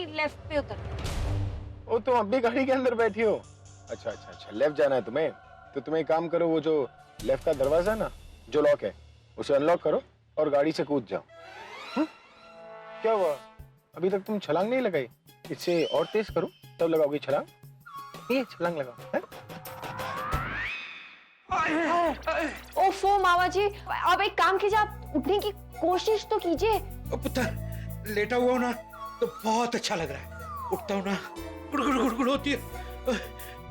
Left पे उतर। ओ, तुम अब भी गाड़ी के अंदर बैठी हो? अच्छा अच्छा अच्छा, लेफ्ट जाना है तुम्हें? तो तुम एक काम करो, वो जो लेफ्ट का दरवाजा है ना, जो लॉक है, उसे अनलॉक करो और गाड़ी से कूद जाओ। क्या हुआ? अभी तक तुम छलांग नहीं लगाई? इससे और तेज करो, तब लगाओगी छलांग। ये छलांग लगाओ है? ओफो मामा जी, अब एक काम कीजिए, आप उठने की कोशिश तो कीजिए। पुत्र लेटा हुआ हूं ना तो बहुत अच्छा लग रहा है। उठता हूं ना गुड़गुड़ गुड़गुड़ होती है,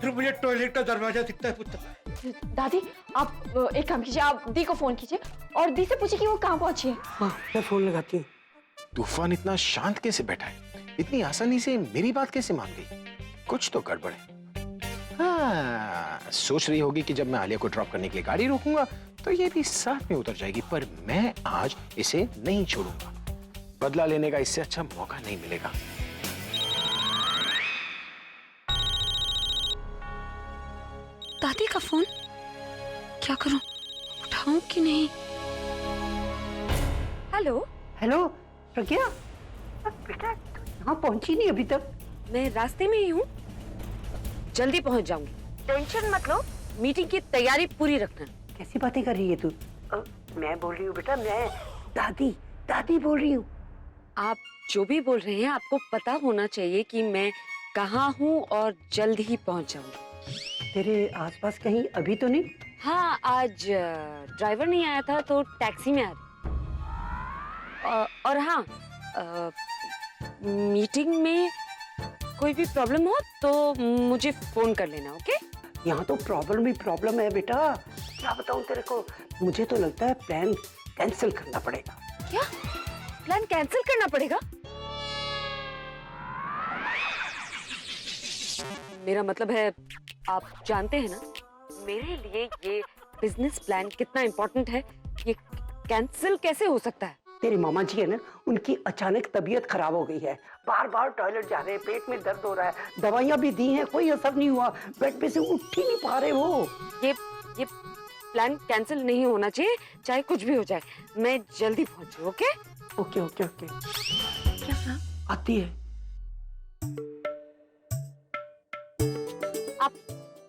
फिर मुझे टॉयलेट का दरवाजा दिखता है। पुत्र दादी, आप एक काम कीजिए, आप दी को फोन कीजिए और दी से पूछिए कि वो कहाँ पहुंची है। हाँ, मैं फोन लगाती हूँ। तूफान इतना शांत कैसे बैठा है? इतनी आसानी से मेरी बात कैसे मान गई? कुछ तो गड़बड़ है। हाँ, सोच रही होगी कि जब मैं आलिया को ड्रॉप करने के लिए गाड़ी रोकूंगा तो ये भी साथ में उतर जाएगी, पर मैं आज इसे नहीं छोड़ूंगा। बदला लेने का इससे अच्छा मौका नहीं मिलेगा। दादी का फोन, क्या करूं, उठाऊं कि नहीं? हेलो हेलो प्रज्ञा, बेटा तू यहाँ पहुंची नहीं अभी तक? मैं रास्ते में ही हूँ, जल्दी पहुँच जाऊंगी। टेंशन मत लो, मीटिंग की तैयारी पूरी रखना। कैसी बातें कर रही है तू? मैं बोल रही हूँ बेटा, मैं दादी दादी बोल रही हूँ। आप जो भी बोल रहे हैं, आपको पता होना चाहिए कि मैं कहाँ हूँ और जल्द ही पहुँच जाऊंगी। तेरे आसपास कहीं अभी तो नहीं? हाँ, आज ड्राइवर नहीं आया था तो टैक्सी में आ रही। और हाँ, मीटिंग में कोई भी प्रॉब्लम हो तो मुझे फोन कर लेना, ओके? यहाँ तो प्रॉब्लम ही प्रॉब्लम है बेटा, क्या बताऊँ तेरे को। मुझे तो लगता है प्लान कैंसिल करना पड़ेगा। क्या प्लान कैंसिल करना पड़ेगा? मेरा मतलब है, आप जानते हैं ना मेरे लिए ये बिजनेस प्लान कितना इम्पोर्टेंट है। ये कैंसिल कैसे हो सकता है? तेरे मामा जी है ना, उनकी अचानक तबीयत खराब हो गई है, बार बार टॉयलेट जा रहे हैं, पेट में दर्द हो रहा है, दवाइयां भी दी हैं, कोई असर नहीं हुआ, बेड पे से उठ ही नहीं पा रहे वो। ये प्लान कैंसिल नहीं होना चाहिए, चाहे कुछ भी हो जाए। मैं जल्दी पहुंचू, ओके? Okay okay okay. क्या आती है।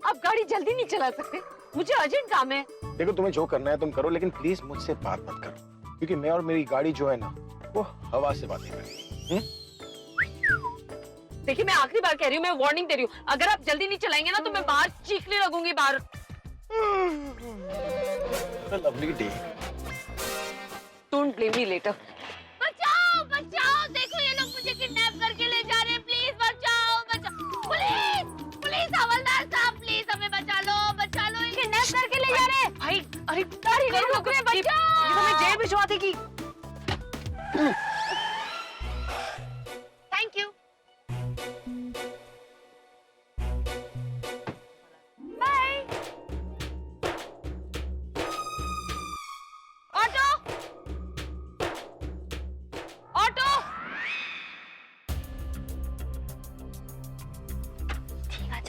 आप गाड़ी जल्दी नहीं चला सकते? मुझे अर्जेंट काम है। देखो, तुम्हें जो करना है तुम करो, लेकिन प्लीज मुझसे बात मत करो, क्योंकि मैं और मेरी गाड़ी जो है ना, वो हवा से बातें करेगी। देखिए, मैं आखिरी बार कह रही हूँ, मैं वार्निंग दे रही हूँ, अगर आप जल्दी नहीं चलाएंगे ना तो मैं बाहर चीखने लगूंगी बाहर। Lovely day. Don't blame me later. बचाओ बचाओ, देखो ये लोग मुझे किडनैप करके ले जा रहे हैं, प्लीज बचाओ बचाओ। पुलिस पुलिस, हवलदार साहब प्लीज हमें बचा लो, ये किडनैप करके ले जा रहे हैं। भाई, अरे गाड़ी नहीं रोक रहे, बचाओ। ये तो मैं जेल भिजवा देगी। Thank you. Bye. Auto auto. ठीक है,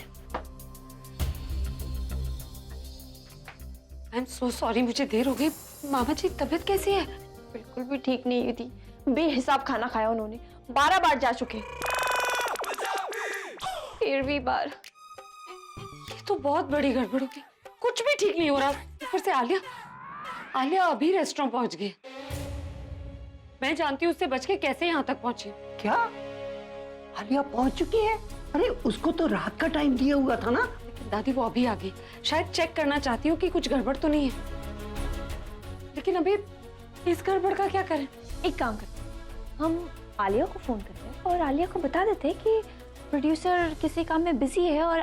आई एम सो सॉरी, मुझे देर हो गई। मामा जी, तबीयत कैसी है? बिल्कुल भी ठीक नहीं हुई थी, बेहिसाब खाना खाया उन्होंने, 12 बार जा चुके, 13वीं बार। ये तो बहुत बड़ी गड़बड़ हो गई, कुछ भी ठीक नहीं हो रहा। ऊपर से आलिया अभी रेस्टोरेंट पहुंच गई। मैं जानती हूँ उससे बच के कैसे यहाँ तक पहुंची। क्या आलिया पहुंच चुकी है? अरे उसको तो रात का टाइम दिया हुआ था ना। लेकिन दादी वो अभी आ गई, शायद चेक करना चाहती हूँ कि कुछ गड़बड़ तो नहीं है। लेकिन अभी इस गड़बड़ का क्या करें? एक काम करते हैं, हम आलिया को फोन करते हैं और आलिया को बता देते हैं कि प्रोड्यूसर किसी काम में बिजी है और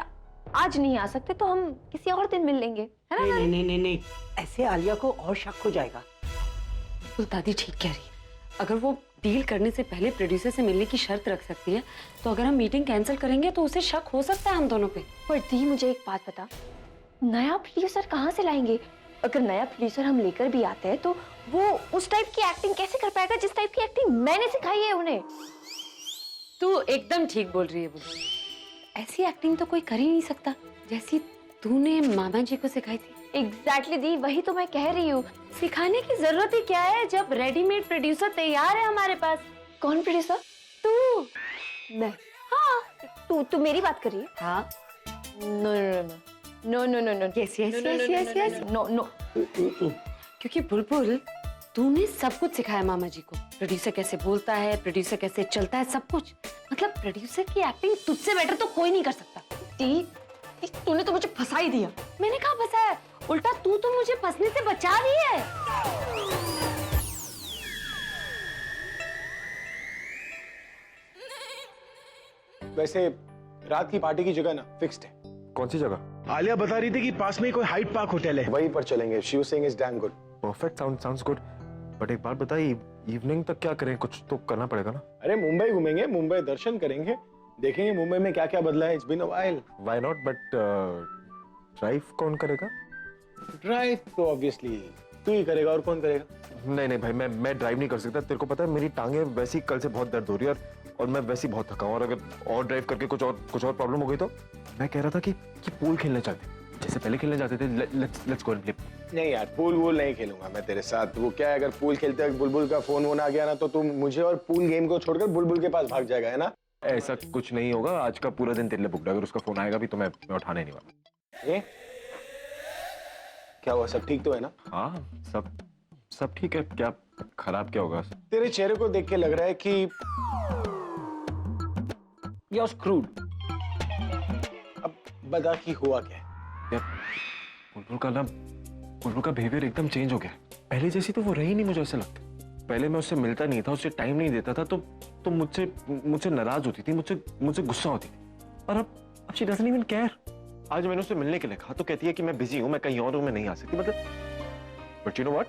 आज नहीं आ सकते, तो हम किसी और दिन मिल लेंगे, है ना? नहीं नहीं नहीं नहीं, ऐसे आलिया को और शक हो जाएगा। बिल्कुल दादी ठीक कह रही है। अगर वो डील करने से पहले प्रोड्यूसर से मिलने की शर्त रख सकती है, तो अगर हम मीटिंग कैंसिल करेंगे तो उसे शक हो सकता है हम दोनों पे। पर दी, मुझे एक बात बता, नया प्रोड्यूसर कहाँ से लाएंगे? अगर नया प्रोड्यूसर हम लेकर भी आते हैं तो वो उस टाइप की एक्टिंग कैसे कर पाएगा जिस टाइप की एक्टिंग मैंने सिखाई है उन्हें? तू एकदम ठीक बोल रही है बुद्धि। ऐसी एक्टिंग तो कोई कर ही नहीं सकता जैसी तूने मामा जी को सिखाई थी। एग्जैक्टली दी, वही तो मैं कह रही हूँ। सिखाने की जरूरत ही क्या है जब रेडीमेड प्रोड्यूसर तैयार है हमारे पास। कौन प्रोड्यूसर? तू। मैं? हाँ। तू मेरी बात कर रही है? हाँ no no no no no no yes yes yes yes yes no no. क्योंकि बुलबुल तूने सब कुछ सिखाया मामा जी को, प्रोड्यूसर कैसे बोलता है, प्रोड्यूसर कैसे चलता है, सब कुछ। मतलब प्रोड्यूसर की एक्टिंग तुझसे बेटर तो कोई नहीं कर सकता। तूने तो मुझे फंसा ही दिया। मैंने कहा फंसाया, उल्टा तू तो मुझे फंसने से बचा रही है। वैसे रात की पार्टी की जगह ना फिक्स्ड है। कौन सी जगह? आलिया बता रही थी कि पास में कोई हाइट पार्क होटल है, वहीं पर चलेंगे। She was saying it's damn good. Perfect, sounds good. But एक बात बताइए, इवनिंग तक क्या करें? कुछ तो करना पड़ेगा ना? अरे मुंबई घूमेंगे, मुंबई दर्शन करेंगे, देखेंगे मुंबई में क्या क्या बदला है। It's been a while. Why not? But drive कौन करेगा? ड्राइव तो ऑब्वियसली तू ही करेगा, और कौन करेगा? नहीं नहीं भाई, मैं ड्राइव नहीं कर सकता। तेरे को पता है मेरी टांगे वैसी कल से बहुत दर्द हो रही है, और मैं वैसे ही बहुत थका हूं। और अगर और ड्राइव करके कुछ और प्रॉब्लम हो गई तो मैं कह रहा था कि पूल खेलने चलते, जैसे पहले खेलने जाते थे। Let's go and play. नहीं यार, पूल वूल नहीं खेलूंगा मैं तेरे साथ। वो क्या है, अगर पूल खेलते वक्त बुलबुल का फोन वोन आ गया ना, तो तू मुझे और पूल गेम को छोड़कर बुलबुल के पास भाग जाएगा, है ना? ऐसा कुछ नहीं होगा। आज का पूरा दिन तेरे लिए बुकड। अगर उसका फोन आएगा भी तो मैं उठाने नहीं वाला। ये क्या हुआ, सब ठीक तो है ना? हाँ, सब ठीक है। क्या खराब क्या होगा? तेरे चेहरे को देख के लग रहा है कि यू स्क्रूड। अब बता कि हुआ क्या है? यार बुलबुल का बिहेवियर एकदम चेंज हो गया। पहले जैसी तो वो रही नहीं, मुझे ऐसा लगता। पहले मैं उससे मिलता नहीं था, उससे टाइम नहीं देता था, तो मुझसे नाराज होती थी, मुझसे गुस्सा होती थी। और अब शी डजंट इवन केयर। आज मैंने उससे मिलने के लिए कहा तो कहती है कि मैं बिजी हूं, मैं कहीं और हूं, मैं नहीं आ सकती। मतलब बट यू नो व्हाट,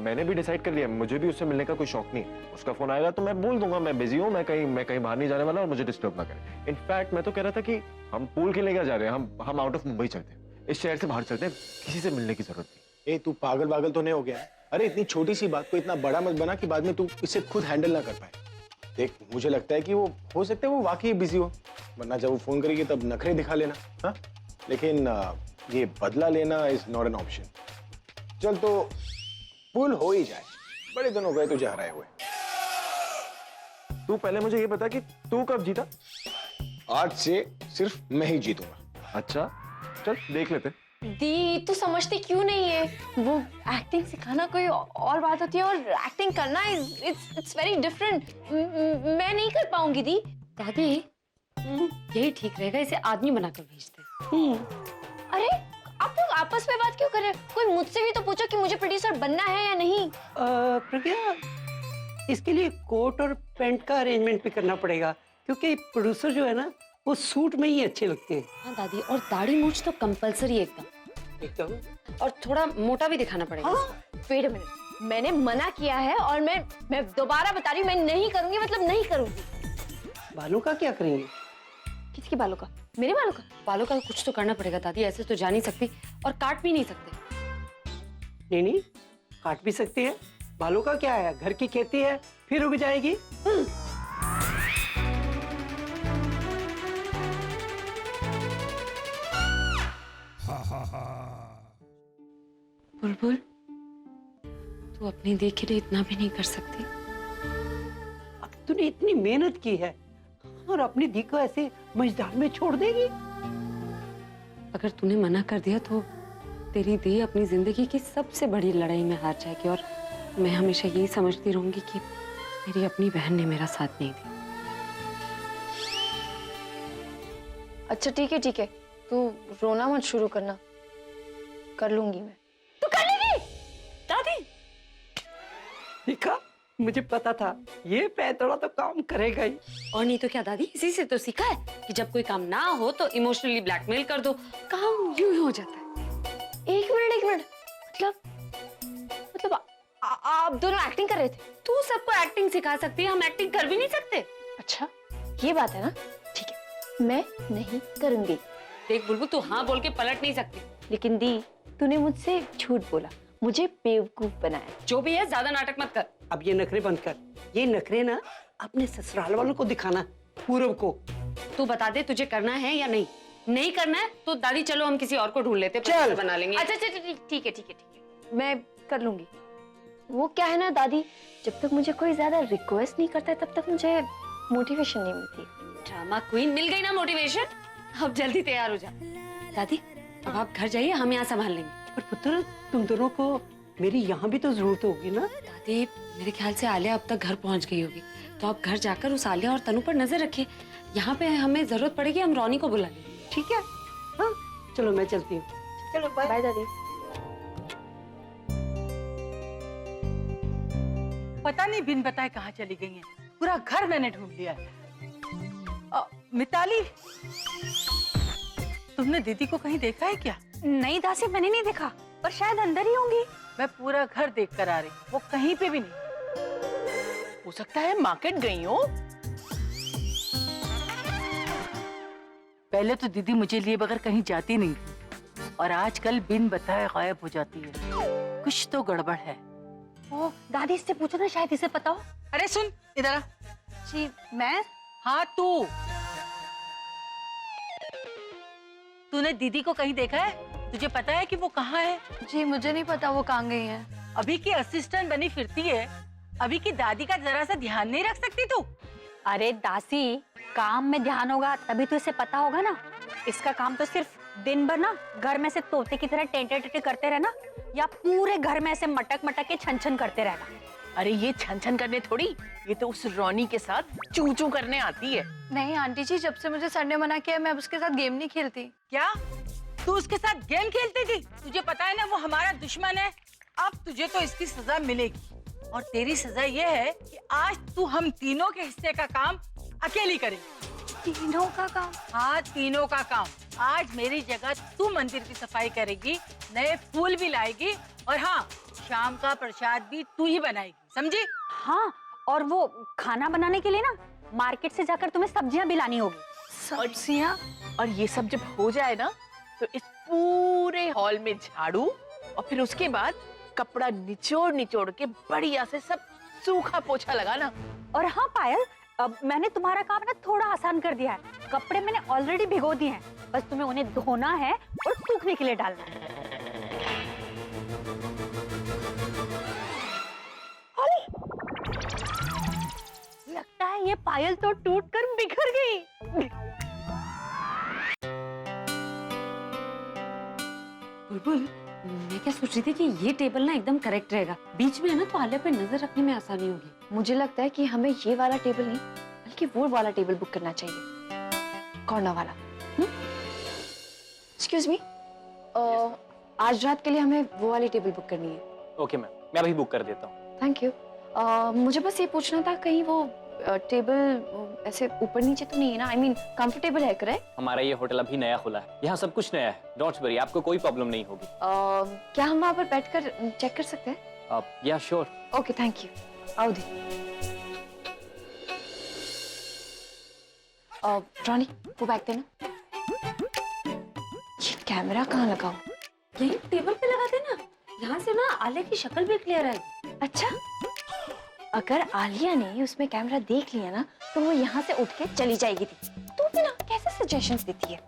मैंने भी डिसाइड कर लिया, मुझे भी उससे मिलने का कोई शौक नहीं है। उसका फोन आएगा तो मैं बोल दूंगा मैं बिजी हूं, मैं कहीं बाहर नहीं जाने वाला, और मुझे डिस्टर्ब ना करें। इनफैक्ट मैं तो कह रहा था कि हम पूल खेलने क्या जा रहे हैं, हम आउट ऑफ मुंबई चलते हैं, इस शहर से बाहर चलते हैं, किसी से मिलने की जरूरत नहीं। ए, तू पागल तो नहीं हो गया? अरे इतनी छोटी सी बात को इतना बड़ा मत बना कि बाद में तू इसे खुद हैंडल ना कर पाए। देख, मुझे लगता है कि वो हो सकता है वो वाकई बिजी हो, वरना जब वो फोन करेगी तब नखरे दिखा लेना। हाँ, लेकिन ये बदला लेना इज नॉट एन ऑप्शन। चल तो पूल हो ही जाए, बड़े दिन हो गए तुझे हराए हुए। तू पहले मुझे ये बता कि तू कब जीता? आज से सिर्फ मैं ही जीतूंगा। अच्छा चल देख लेते। दी, तू समझती क्यों नहीं है? वो एक्टिंग सिखाना कोई और बात होती है, और एक्टिंग करना इट्स वेरी डिफरेंट। मैं नहीं कर पाऊंगी दी। दादी यही ठीक रहेगा, इसे आदमी बनाकर भेजते। अरे आप लोग आपस में बात क्यों कर रहे हो? कोई मुझसे भी तो पूछो कि मुझे प्रोड्यूसर बनना है या नहीं। प्रज्ञा, इसके लिए कोट और पैंट का अरेंजमेंट भी करना पड़ेगा, क्योंकि प्रोड्यूसर जो है ना वो सूट में ही अच्छे लगते हैं। हाँ दादी, और दाढ़ी मूछ तो कंपलसरी एकदम, और थोड़ा मोटा भी दिखाना पड़ेगा। वेट अ मिनट, मैंने मना किया है, और मैं दोबारा बता रही हूँ, मैं नहीं करूंगी, मतलब नहीं करूंगी। बालों का क्या करेंगे? किसके बालों का? मेरे बालों का? बालों का कुछ तो करना पड़ेगा दादी, ऐसे तो जा नहीं सकती, और काट भी नहीं सकते। नहीं, काट भी सकते हैं। बालों का क्या है, घर की खेती है, फिर उग जाएगी। बुलबुल, तू अपनी दी के लिए इतना भी नहीं कर सकती? अब तूने इतनी मेहनत की है और अपनी दी को ऐसे मझधार में छोड़ देगी? अगर तूने मना कर दिया तो तेरी दी अपनी जिंदगी की सबसे बड़ी लड़ाई में हार जाएगी, और मैं हमेशा यही समझती रहूंगी कि मेरी अपनी बहन ने मेरा साथ नहीं दिया। अच्छा ठीक है, तू रोना मत शुरू करना, कर लूंगी मैं। तू कर लेगी दादी? देखा, मुझे पता था ये पैतड़ा तो काम करेगा ही। और नहीं तो क्या दादी, इसी से तो सीखा है कि जब कोई काम ना हो तो इमोशनली ब्लैकमेल कर दो, काम यूं ही हो जाता है। एक मिनट, मतलब आप दोनों एक्टिंग कर रहे थे? तू सबको एक्टिंग सिखा सकती है, हम एक्टिंग कर भी नहीं सकते। अच्छा ये बात है ना, ठीक है, मैं नहीं करूंगी। देख बुलबुल, तू हाँ बोल के पलट नहीं सकती। लेकिन दी, तूने मुझसे झूठ बोला, मुझे बेवकूफ बनाया। जो भी है, ज्यादा नाटक मत कर। अब ये नखरे बंद कर। ये नखरे ना अपने ससुराल वालों को दिखाना, पूरब को। तू बता दे तुझे करना है या नहीं। नहीं करना है तो दादी चलो हम किसी और को ढूंढ लेते, चल बना लेंगे। अच्छा ठीक है, मैं कर लूंगी। वो क्या है ना दादी, जब तक मुझे कोई ज्यादा रिक्वेस्ट नहीं करता है तब तक मुझे मोटिवेशन नहीं मिलती। ड्रामा क्वीन, मिल गई ना मोटिवेशन। अब जल्दी तैयार हो जा। दादी अब आप घर जाइए, हम यहाँ संभाल लेंगे। पर पुत्र, तुम दोनों को मेरी यहाँ भी तो जरूरत होगी ना। दादी मेरे ख्याल से आलिया अब तक घर पहुँच गई होगी, तो आप घर जाकर उस आलिया और तनु पर नजर रखिए। यहाँ पे हमें जरूरत पड़ेगी, हम रौनी को बुला लेंगे। ठीक है, हाँ चलो मैं चलती हूँ। चलो बाय। बाय दादी। पता नहीं बिन बताए कहाँ चली गई हैं। पूरा घर मैंने ढूंढ लिया है। मिताली, तुमने दीदी को कहीं देखा है क्या? नहीं दासी, मैंने नहीं देखा, पर शायद अंदर ही होंगी। मैं पूरा घर देख कर आ रही, वो कहीं पे भी नहीं। हो सकता है मार्केट गई हो। पहले तो दीदी मुझे लिए बगैर कहीं जाती नहीं थी, और आजकल बिन बताए गायब हो जाती है। कुछ तो गड़बड़ है। ओ दादी, इससे पूछो ना, शायद इसे पता हो। अरे सुन इधर आ। जी मैं? हाँ तूने दीदी को कहीं देखा है? तुझे पता है कि वो कहाँ है? जी मुझे नहीं पता वो कहाँ गई है। अभी की असिस्टेंट बनी फिरती है, अभी की दादी का जरा सा ध्यान नहीं रख सकती तू? अरे दासी, काम में ध्यान होगा तभी तो इसे पता होगा ना। इसका काम तो सिर्फ दिन भर ना घर में से तोते की तरह टेंटे टेंटे करते रहना, या पूरे घर में ऐसे मटक मटक के छन छन करते रहना। अरे ये छन छन करने थोड़ी, ये तो उस रौनी के साथ चू चू करने आती है। नहीं आंटी जी, जब से मुझे सर ने मना किया मैं अब उसके साथ गेम नहीं खेलती। क्या तू उसके साथ गेम खेलती थी? तुझे पता है ना वो हमारा दुश्मन है। अब तुझे तो इसकी सजा मिलेगी, और तेरी सजा ये है कि आज तू हम तीनों के हिस्से का काम अकेली करेगी। तीनों का काम? हाँ तीनों का काम। आज मेरी जगह तू मंदिर की सफाई करेगी, नए फूल भी लाएगी, और हाँ शाम का प्रसाद भी तू ही बनाएगी, समझी? हाँ, और वो खाना बनाने के लिए ना मार्केट से जाकर तुम्हें सब्जियां भी लानी होगी। सब्जियां? और ये सब जब हो जाए ना, तो इस पूरे हॉल में झाड़ू, और फिर उसके बाद कपड़ा निचोड़ निचोड़ के बढ़िया से सब सूखा पोछा लगाना। और हाँ पायल, अब मैंने तुम्हारा काम ना थोड़ा आसान कर दिया है। कपड़े मैंने ऑलरेडी भिगो दिए हैं, बस तुम्हें उन्हें धोना है और सूखने के लिए डालना है। लगता है ये पायल तो टूटकर बिखर गई। बुलबुल, मैं क्या सोच रही थी कि ये टेबल ना एकदम करेक्ट रहेगा, बीच में है ना, तो आलिया पे नजर रखने में आसानी होगी। मुझे लगता है कि हमें ये वाला टेबल नहीं बल्कि वो वाला टेबल बुक करना चाहिए, कॉर्नर वाला। एक्सक्यूज मी, आज रात के लिए हमें वो वाली टेबल बुक करनी है। ओके मैम, मैं अभी बुक कर देता हूँ। Thank you. मुझे बस ये पूछना था, कहीं वो टेबल ऐसे ऊपर नीचे तो नहीं है ना? आई मीन कंफर्टेबल है, करेक्ट? हमारा ये होटल अभी नया खुला है, यहाँ सब कुछ नया है, डोंट वरी, आपको कोई प्रॉब्लम नहीं होगी। क्या हम वहाँ पर बैठकर चेक कर सकते हैं? या श्योर। Okay thank you. आओ दी। रॉनी वो बैग देना। ये कैमरा कहाँ लगा हो? यही टेबल पे लगा देना, यहाँ से ना आलिया की शक्ल भी क्लियर आएगी। अच्छा, अगर आलिया ने उसमें कैमरा देख लिया ना, तो वो यहाँ से उठ के चली जाएगी थी। तू भी ना कैसे सजेशंस देती है।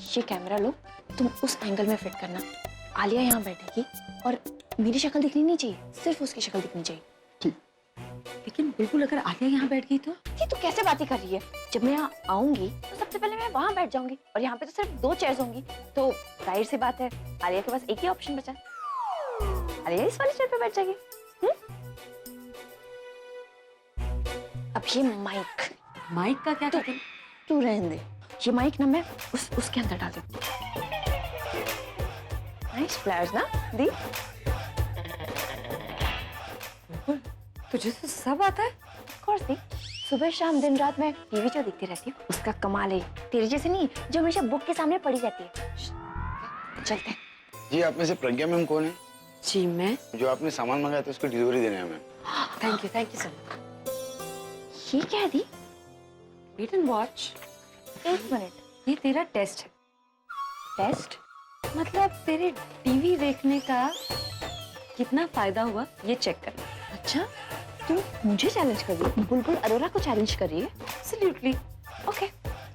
ये कैमरा लो, तुम उस एंगल में फिट करना। आलिया यहाँ बैठेगी और मेरी शक्ल दिखनी नहीं चाहिए, सिर्फ उसकी शक्ल दिखनी चाहिए। लेकिन बिल्कुल अगर आलिया यहाँ बैठ गई तो? ये तू कैसे बातें कर रही है? जब मैं यहाँ आऊंगी तो सबसे पहले मैं वहाँ बैठ जाऊंगी, और यहाँ पे तो सिर्फ 2 चेयर्स होंगी, तो जाहिर सी बात है आलिया के पास एक ही ऑप्शन बचा, आलिया इस वाली चेयर पे बैठ जाएगी। अब ये माइक का क्या कहते हैं? तू रहने दे, ये माइक ना मैं उसके अंदर डाल दूँ। नाइस फ्लावर्स ना दी। तुझे तो सब आता है? ऑफ कोर्स दी, सुबह शाम दिन रात मैं टीवी जो देखती रहती हूँ, उसका कमाल है। तेरे जैसे नहीं जो हमेशा बुक के सामने पड़ी रहती है। चलते हैं। जी आप में से प्रज्ञा मैम कौन है? जी मैं। जो आपने सामान मंगाया था उसको डिलीवरी देने है मैम। Thank you sir. ये क्या है दी? Wait and watch. 1 मिनट, ये तेरा टेस्ट है। टेस्ट? मतलब तेरे टीवी देखने का कितना फायदा हुआ ये चेक करना। अच्छा, तू मुझे चैलेंज कर रही है? बुलबुल अरोरा को चैलेंज कर रही है? Absolutely. Okay,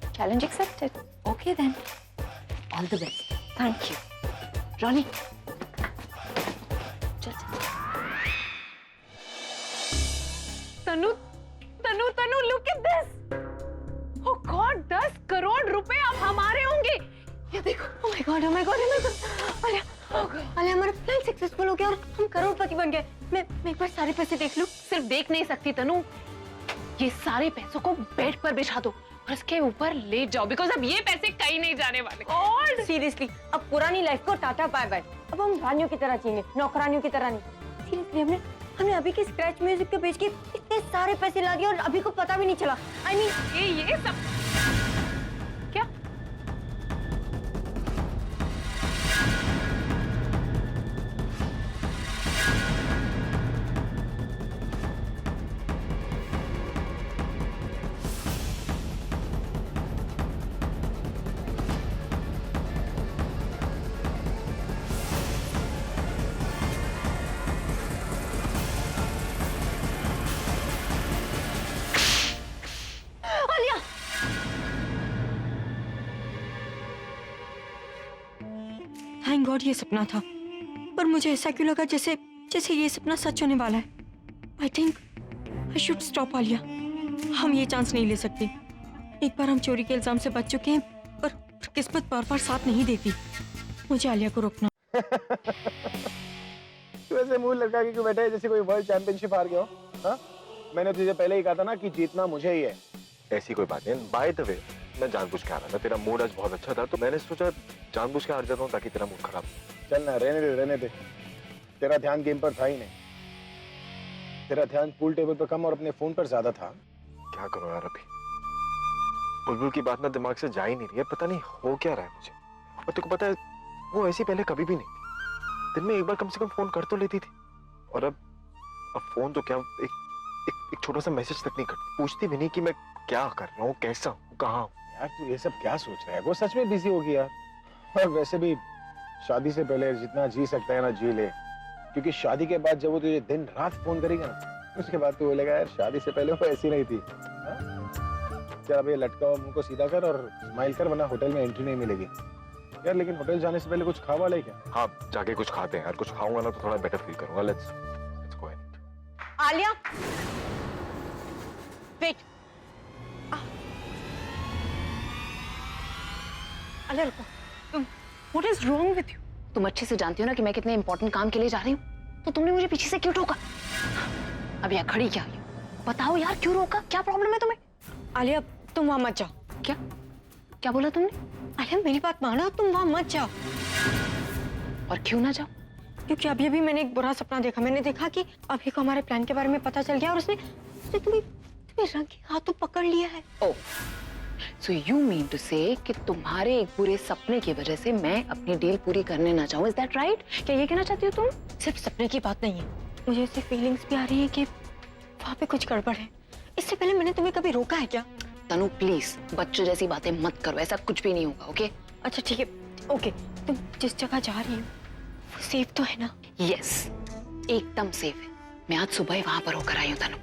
challenge accepted. Okay then, all the best. Thank you. Ronnie चल। Tanu Tanu Tanu, look at this. Oh god, 10 crore रुपए अब हमारे होंगे। ये देखो। Oh my God, oh my God, oh my God. Alia, Alia, हमारा प्लान सक्सेसफुल हो गया और हम करोड़पति बन गए। मैं एक बार सारे पैसे देख लूं? सिर्फ देख नहीं सकती तनु, ये सारे पैसों को बेड पर बिछा दो और इसके ऊपर लेट जाओ, बिकॉज अब ये पैसे कहीं नहीं जाने वाले। और सीरियसली, अब पुरानी लाइफ को टाटा बाय बाय। अब हम रानियों की तरह जीने, नौकरानियों की तरह नहीं। सीरियसली, हमने अभी के स्क्रैच म्यूजिक के बेच के इतने सारे पैसे ला दिए और अभी को पता भी नहीं चला। I mean, ये सब क्या? थैंक गॉड ये सपना था, पर मुझे ऐसा क्यों लगा जैसे ये सपना सच होने वाला है। I think I should stop Alia. हम ये चांस नहीं ले सकते। एक बार हम चोरी के इल्जाम से बच चुके हैं, पर किस्मत बार-बार साथ नहीं देती। मुझे आलिया को रोकना। तू ऐसे मुंह लगा के क्यों बैठा है जैसे कोई वर्ल्ड चैंपियनशिप हार गया हो? हाँ? मैंने तुझे पहले ही कहा था ना कि जीतना मुझे ही है। ऐसी कोई बात नहीं। बाय द वे, मैं जानबूझ के आ रहा था। तेरा मूड आज बहुत अच्छा था, तो मैंने सोचा जानबूझ के हार जाता हूँ ताकि तेरा मूड खराब हो। चल ना, रहने दे। तेरा ध्यान गेम पर था ही नहीं। तेरा ध्यान पूल टेबल पर कम और अपने फोन पर ज्यादा था। क्या करूं यार, अभी बुलबुल की बात ना दिमाग से जा ही नहीं रही है। पता नहीं हो क्या रहा है मुझे। और तुझको पता है, वो ऐसी पहले कभी भी नहीं थी। दिन में एक बार कम से कम फोन कर तो लेती थी, और अब फोन तो क्या, एक छोटा सा मैसेज तक नहीं करती। पूछती भी नहीं कि मैं क्या कर रहा हूँ, कैसा हूँ, कहाँ हूँ। यार तू ये सब क्या सोच रहा है? वो सच में बिजी होगी यार। और वैसे भी शादी से पहले जितना जी सकता है ना जी ले, क्योंकि शादी के बाद जब वो तुझे दिन रात फोन करेगा ना, उसके बाद तू बोलेगा यार शादी से पहले वो ऐसी नहीं थी। चल अब ये लटका हुआ मुंह को सीधा कर और स्माइल कर, वरना होटल में एंट्री नहीं मिलेगी यार। लेकिन होटल जाने से पहले कुछ खा वाले क्या? हाँ, जाके कुछ खाते हैं यार। कुछ खाऊंगा ना तो थोड़ा बेटर फील करूंगा। Let's go ahead. Alia, wait. Alia रुको। What is wrong with you? तुम अच्छे से जानती हो ना कि मैं कितने इंपॉर्टेंट काम के लिए जा रही हूँ, तो तुमने मुझे पीछे से क्यों टोका? अब यहाँ खड़ी क्या हुई? बताओ यार, क्यों रोका? क्या प्रॉब्लम है तुम्हें? आलिया, तुम वहां मत जाओ। क्या बोला तुमने? आलिया मेरी बात मानो, तुम वहां मत जाओ। और क्यों ना जाओ? क्योंकि अभी मैंने एक बुरा सपना देखा। मैंने देखा कि अभी को हमारे प्लान के बारे में पता चल गया और उसने तुम्हें रंगे हाथों पकड़ लिया है। ओह, so you mean to say कि तुम्हारे एक बुरे सपने की वजह से मैं अपनी डील पूरी करने ना चाहूँ? Is that right? क्या ये कहना चाहती हो तुम? सिर्फ सपने की बात नहीं है, मुझे ऐसी फीलिंग्स भी आ रही है कि वहाँ पे कुछ गड़बड़ है। इससे पहले मैंने तुम्हें कभी रोका है क्या? तनु प्लीज, बच्चों जैसी बातें मत करो। ऐसा कुछ भी नहीं होगा, ओके? अच्छा ठीक है, ओके। तुम जिस जगह जा रही हो वो सेफ तो है ना? यस, एकदम सेफ है। मैं आज सुबह ही वहां पर होकर आई हूँ तनु,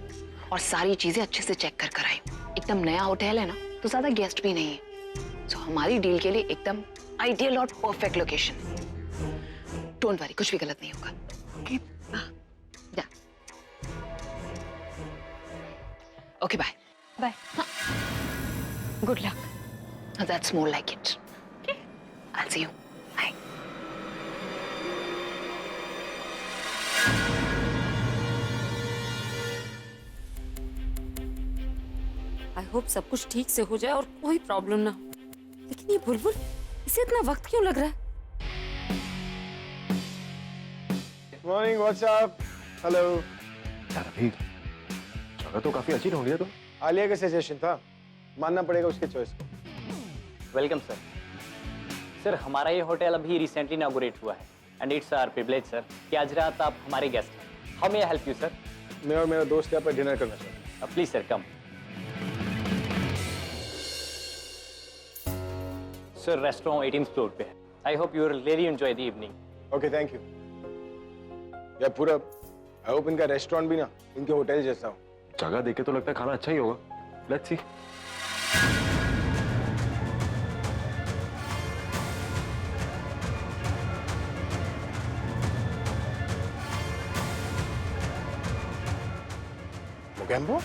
और सारी चीजें अच्छे से चेक कर आई हूँ। एकदम नया होटल है ना, तो ज्यादा गेस्ट भी नहीं है। सो हमारी डील के लिए एकदम आइडियल और परफेक्ट लोकेशन। डोंट वरी, कुछ भी गलत नहीं होगा। ओके, जा। Okay, bye. Bye. Good luck. That's more like it. Okay, I will see you. Bye. I hope सब कुछ ठीक से हो जाए और कोई प्रॉब्लम ना हो। लेकिन ये बुलबुल, इसे इतना वक्त क्यों लग रहा है? Morning, what's up, hello. यार अभी जगह तो काफी अच्छी ढूंढी है तुम। आलिया का सजेशन था, मानना पड़ेगा उसके चॉइस को। Welcome sir. सर हमारा ये होटल अभी रिसेंटली इनॉग्रेट हुआ है and it's our privilege sir कि आज रात आप हमारे गेस्ट हैं। How may I help you sir? मैं और मेरा दोस्त यहाँ पर डिनर करना चाहते हैं। Please sir come. Sir restaurant 18th floor पे है। I hope you will really enjoy the evening. Okay, thank you. यार पूरा आई होप इनका रेस्टोरेंट भी ना इनके होटल जैसा हो। जगह देखे तो लगता है खाना अच्छा ही होगा। Let's see. मोगेम्बो?